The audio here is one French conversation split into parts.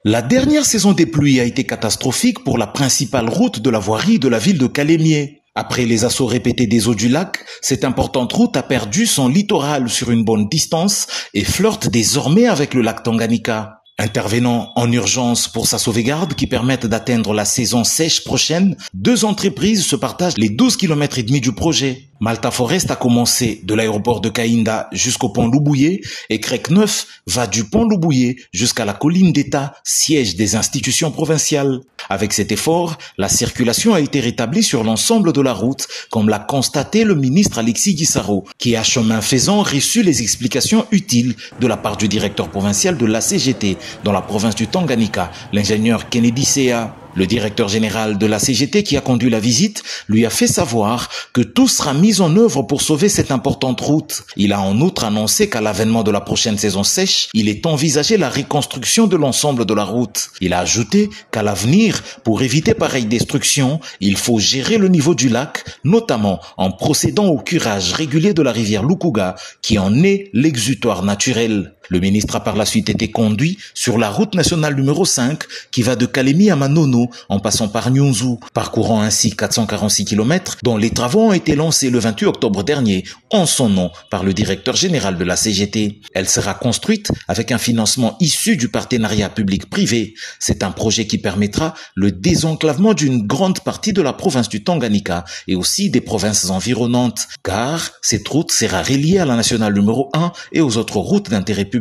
La dernière saison des pluies a été catastrophique pour la principale route de la voirie de la ville de Kalemie. Après les assauts répétés des eaux du lac, cette importante route a perdu son littoral sur une bonne distance et flirte désormais avec le lac Tanganyika. Intervenant en urgence pour sa sauvegarde qui permette d'atteindre la saison sèche prochaine, deux entreprises se partagent les 12,5 km du projet. Malta Forest a commencé de l'aéroport de Kainda jusqu'au pont Loubouye et Crec 9 va du pont Loubouye jusqu'à la colline d'État, siège des institutions provinciales. Avec cet effort, la circulation a été rétablie sur l'ensemble de la route, comme l'a constaté le ministre Alexis Guissaro, qui a chemin faisant reçu les explications utiles de la part du directeur provincial de la CGT dans la province du Tanganyika, l'ingénieur Kennedy Sea. Le directeur général de la CGT qui a conduit la visite lui a fait savoir que tout sera mis en œuvre pour sauver cette importante route. Il a en outre annoncé qu'à l'avènement de la prochaine saison sèche, il est envisagé la reconstruction de l'ensemble de la route. Il a ajouté qu'à l'avenir, pour éviter pareille destruction, il faut gérer le niveau du lac, notamment en procédant au curage régulier de la rivière Lukuga, qui en est l'exutoire naturel. Le ministre a par la suite été conduit sur la route nationale numéro 5 qui va de Kalemie à Manono en passant par Nyunzu, parcourant ainsi 446 km dont les travaux ont été lancés le 28 octobre dernier en son nom par le directeur général de la CGT. Elle sera construite avec un financement issu du partenariat public-privé. C'est un projet qui permettra le désenclavement d'une grande partie de la province du Tanganyika et aussi des provinces environnantes, car cette route sera reliée à la nationale numéro 1 et aux autres routes d'intérêt public.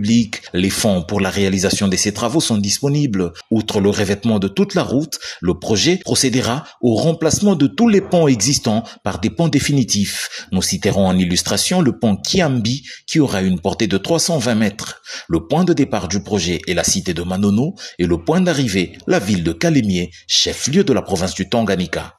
Les fonds pour la réalisation de ces travaux sont disponibles. Outre le revêtement de toute la route, le projet procédera au remplacement de tous les ponts existants par des ponts définitifs. Nous citerons en illustration le pont Kiambi qui aura une portée de 320 mètres. Le point de départ du projet est la cité de Manono et le point d'arrivée, la ville de Kalemie, chef-lieu de la province du Tanganyika.